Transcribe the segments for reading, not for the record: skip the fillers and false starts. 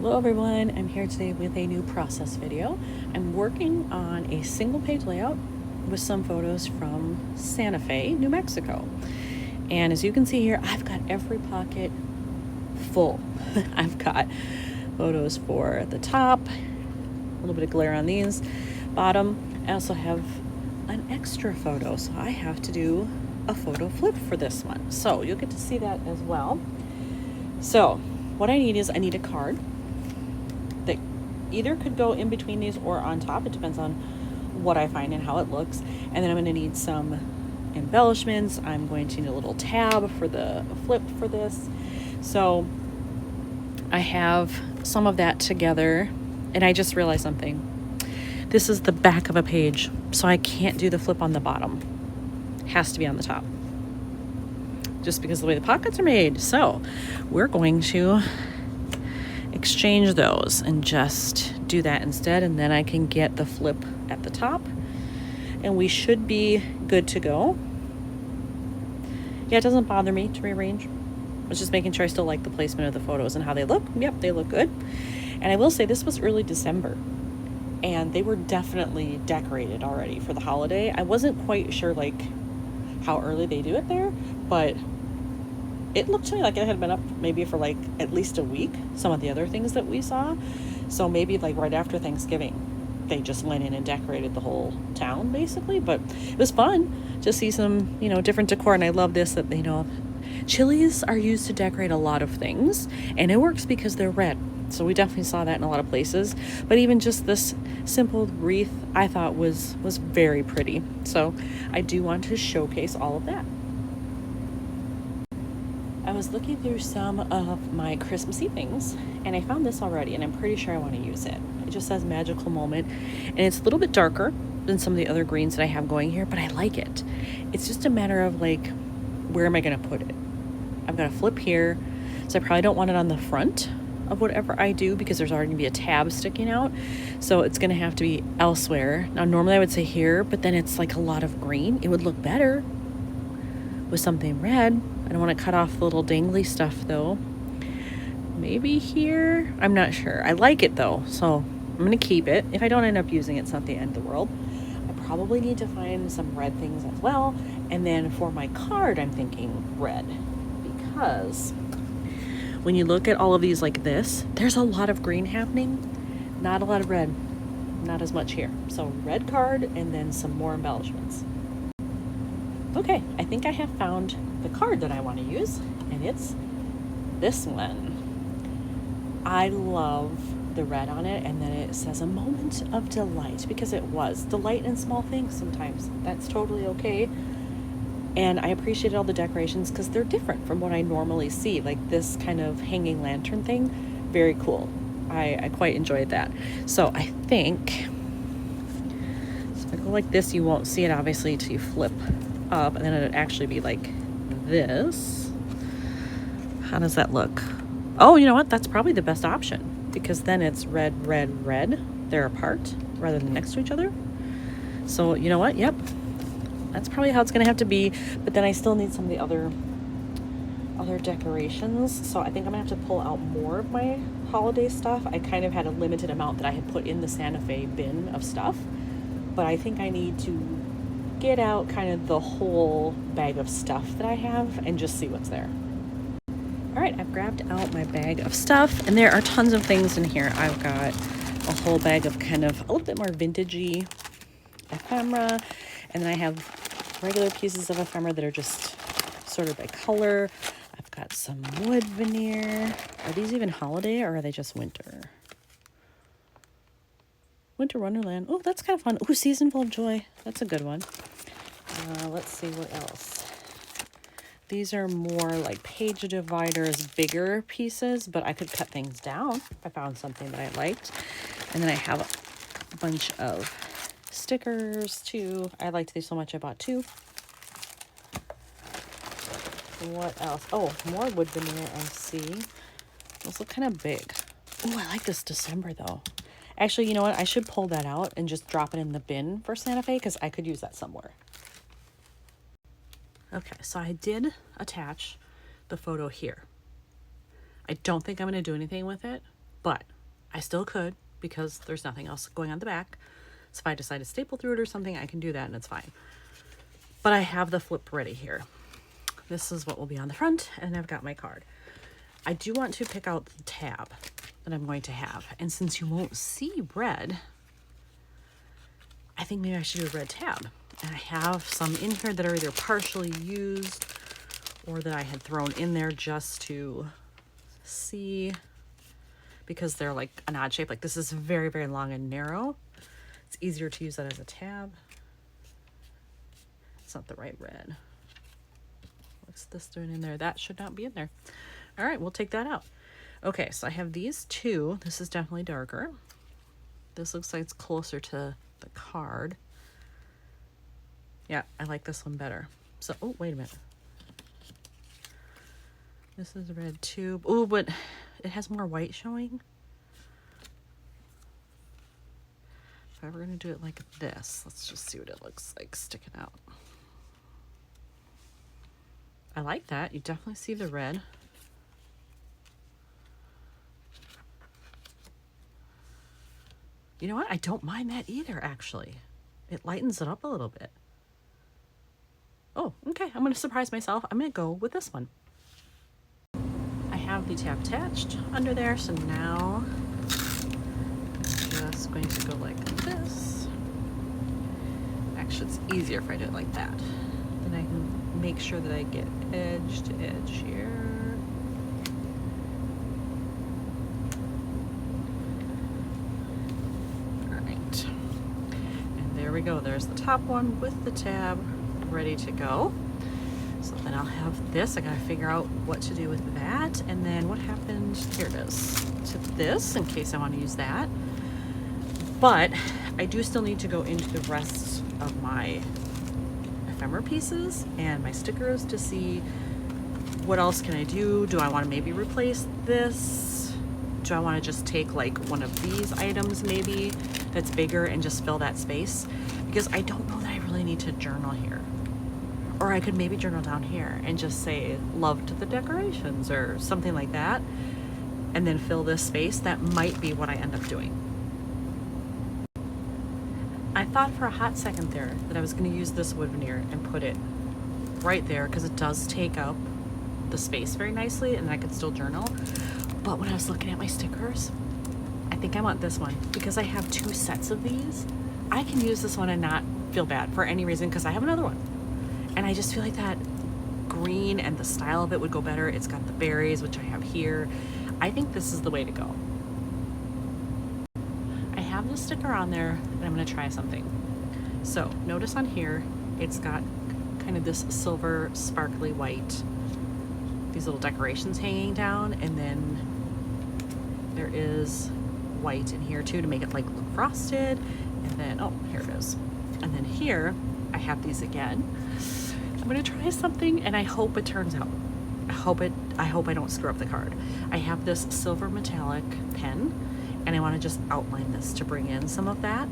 Hello everyone, I'm here today with a new process video. I'm working on a single page layout with some photos from Santa Fe, New Mexico. And as you can see here, I've got every pocket full. I've got photos for the top, a little bit of glare on these, bottom. I also have an extra photo, so I have to do a photo flip for this one. So you'll get to see that as well. So what I need is I need a card that either could go in between these or on top. It depends on what I find and how it looks. And then I'm going to need some embellishments. I'm going to need a little tab for the flip for this. So I have some of that together, and I just realized something. This is the back of a page, so I can't do the flip on the bottom. It has to be on the top, just because of the way the pockets are made. So we're going to exchange those and just do that instead, and then I can get the flip at the top and we should be good to go. Yeah, it doesn't bother me to rearrange. It's just making sure I still like the placement of the photos and how they look. Yep, they look good. And I will say this was early December and they were definitely decorated already for the holiday. I wasn't quite sure like how early they do it there, but it looked to me like it had been up maybe for like at least a week, some of the other things that we saw. So maybe like right after Thanksgiving, they just went in and decorated the whole town basically. But it was fun to see some, different decor. And I love this, that, chilies are used to decorate a lot of things, and it works because they're red. So we definitely saw that in a lot of places. But even just this simple wreath I thought was very pretty. So I do want to showcase all of that. I was looking through some of my Christmassy things, and I found this already, and I'm pretty sure I want to use it. It just says Magical Moment, and it's a little bit darker than some of the other greens that I have going here, but I like it. It's just a matter of like, where am I going to put it? I've got a flip here, so I probably don't want it on the front of whatever I do because there's already going to be a tab sticking out, so it's going to have to be elsewhere. Now, normally I would say here, but then it's like a lot of green. It would look better with something red. I don't want to cut off the little dangly stuff though. Maybe here? I'm not sure. I like it though, so I'm going to keep it. If I don't end up using it, it's not the end of the world. I probably need to find some red things as well. And then for my card, I'm thinking red, because when you look at all of these like this, there's a lot of green happening, not a lot of red, not as much here. So red card and then some more embellishments. Okay, I think I have found the card that I want to use, and it's this one. I love the red on it, and then it says a moment of delight, because it was delight in small things sometimes. That's totally okay. And I appreciated all the decorations because they're different from what I normally see, like this kind of hanging lantern thing. Very cool. I quite enjoyed that. So I think, so if I go like this, you won't see it obviously till you flip up, and then it'd actually be like this. How does that look? Oh, you know what? That's probably the best option, because then it's red, red, red. They're apart rather than next to each other. So you know what? Yep. That's probably how it's going to have to be. But then I still need some of the other decorations. So I think I'm going to have to pull out more of my holiday stuff. I kind of had a limited amount that I had put in the Santa Fe bin of stuff. But I think I need to get out kind of the whole bag of stuff that I have and just see what's there. All right, I've grabbed out my bag of stuff, and there are tons of things in here. I've got a whole bag of kind of a little bit more vintagey ephemera, and then I have regular pieces of ephemera that are just sort of by color. I've got some wood veneer. Are these even holiday, or are they just winter? Winter Wonderland. Oh, that's kind of fun. Oh, Seasonful of Joy. That's a good one. Let's see what else. These are more like page dividers, bigger pieces, but I could cut things down if I found something that I liked. And then I have a bunch of stickers too. I liked these so much I bought two. What else? Oh, more wood veneer, I see. Those look kind of big. Oh, I like this December though. Actually, you know what? I should pull that out and just drop it in the bin for Santa Fe, because I could use that somewhere. Okay, so I did attach the photo here. I don't think I'm going to do anything with it, but I still could because there's nothing else going on the back. So if I decide to staple through it or something, I can do that and it's fine. But I have the flip ready here. This is what will be on the front, and I've got my card. I do want to pick out the tab that I'm going to have. And since you won't see red, I think maybe I should do a red tab. And I have some in here that are either partially used or that I had thrown in there just to see, because they're like an odd shape. Like this is very, very long and narrow. It's easier to use that as a tab. It's not the right red. What's this doing in there? That should not be in there. All right, we'll take that out. Okay, so I have these two. This is definitely darker. This looks like it's closer to the card. Yeah, I like this one better. So, oh, wait a minute. This is a red tube. Oh, but it has more white showing. If I were going to do it like this, let's just see what it looks like sticking out. I like that. You definitely see the red. You know what? I don't mind that either, actually. It lightens it up a little bit. Oh, okay. I'm going to surprise myself. I'm going to go with this one. I have the tab attached under there, so now I'm just going to go like this. Actually, it's easier if I do it like that. Then I can make sure that I get edge to edge here. There we go. There's the top one with the tab ready to go. So then I'll have this. I gotta figure out what to do with that. And then what happened, here it is, to this in case I want to use that. But I do still need to go into the rest of my ephemera pieces and my stickers to see what else can I do. Do I want to maybe replace this? Do I want to just take like one of these items maybe that's bigger and just fill that space? Because I don't know that I really need to journal here. Or I could maybe journal down here and just say loved the decorations or something like that, and then fill this space. That might be what I end up doing. I thought for a hot second there that I was going to use this wood veneer and put it right there because it does take up the space very nicely and I could still journal. But when I was looking at my stickers, I think I want this one because I have two sets of these. I can use this one and not feel bad for any reason because I have another one. And I just feel like that green and the style of it would go better. It's got the berries, which I have here. I think this is the way to go. I have the sticker on there and I'm gonna try something. So notice on here, it's got kind of this silver sparkly white, these little decorations hanging down, and then there is white in here too to make it like look frosted. And then, oh, here it is. And then here, I have these again. I'm gonna try something and I hope it turns out. I hope I don't screw up the card. I have this silver metallic pen and I wanna just outline this to bring in some of that.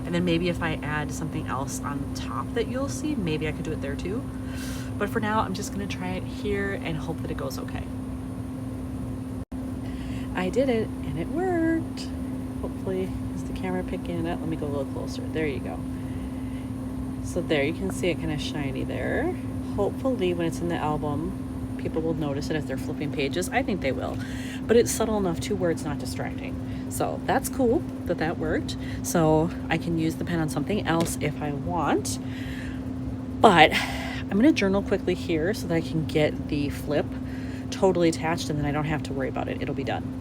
And then maybe if I add something else on top that you'll see, maybe I could do it there too. But for now, I'm just gonna try it here and hope that it goes okay. I did it and it worked. Hopefully, is the camera picking it up? Let me go a little closer. There you go. So there, you can see it kind of shiny there. Hopefully when it's in the album, people will notice it as they're flipping pages. I think they will. But it's subtle enough too where it's not distracting. So that's cool that that worked. So I can use the pen on something else if I want. But I'm going to journal quickly here so that I can get the flip totally attached and then I don't have to worry about it. It'll be done.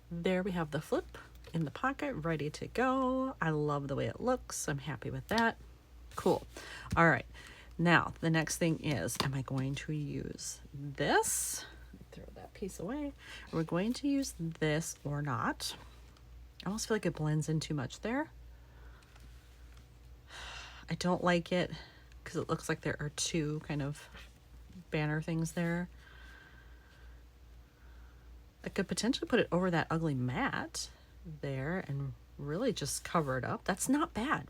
There we have the flip in the pocket, ready to go. I love the way it looks. I'm happy with that. Cool. All right. Now, the next thing is, am I going to use this? Throw that piece away. Are we going to use this or not? I almost feel like it blends in too much there. I don't like it because it looks like there are two kind of banner things there. I could potentially put it over that ugly mat there and really just cover it up. That's not bad.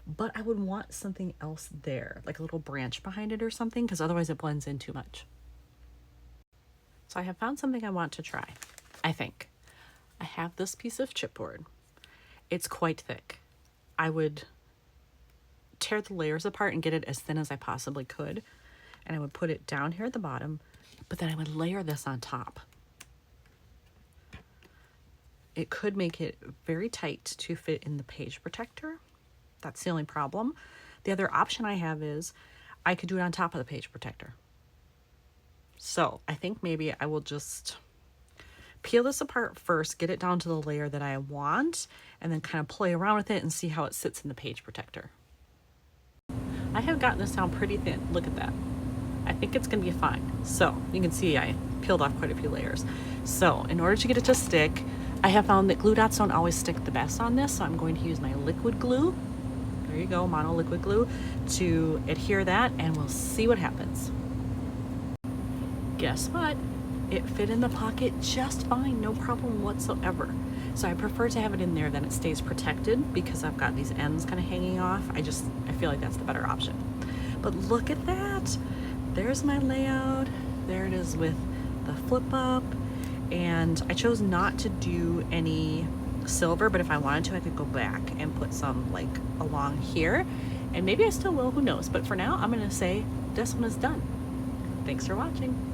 But I would want something else there, like a little branch behind it or something, because otherwise it blends in too much. So I have found something I want to try. I think. I have this piece of chipboard. It's quite thick. I would tear the layers apart and get it as thin as I possibly could. And I would put it down here at the bottom, but then I would layer this on top. It could make it very tight to fit in the page protector. That's the only problem. The other option I have is I could do it on top of the page protector. So I think maybe I will just peel this apart first, get it down to the layer that I want, and then kind of play around with it and see how it sits in the page protector. I have gotten this down pretty thin. Look at that. I think it's gonna be fine. So you can see I peeled off quite a few layers. So in order to get it to stick, I have found that glue dots don't always stick the best on this, so I'm going to use my liquid glue. There you go, mono liquid glue, to adhere that, and we'll see what happens. Guess what? It fit in the pocket just fine, no problem whatsoever. So I prefer to have it in there, then it stays protected because I've got these ends kind of hanging off. I feel like that's the better option. But look at that. There's my layout. There it is with the flip up. And I chose not to do any silver, but if I wanted to, I could go back and put some like along here. And maybe I still will, who knows? But for now, I'm gonna say this one is done. Thanks for watching.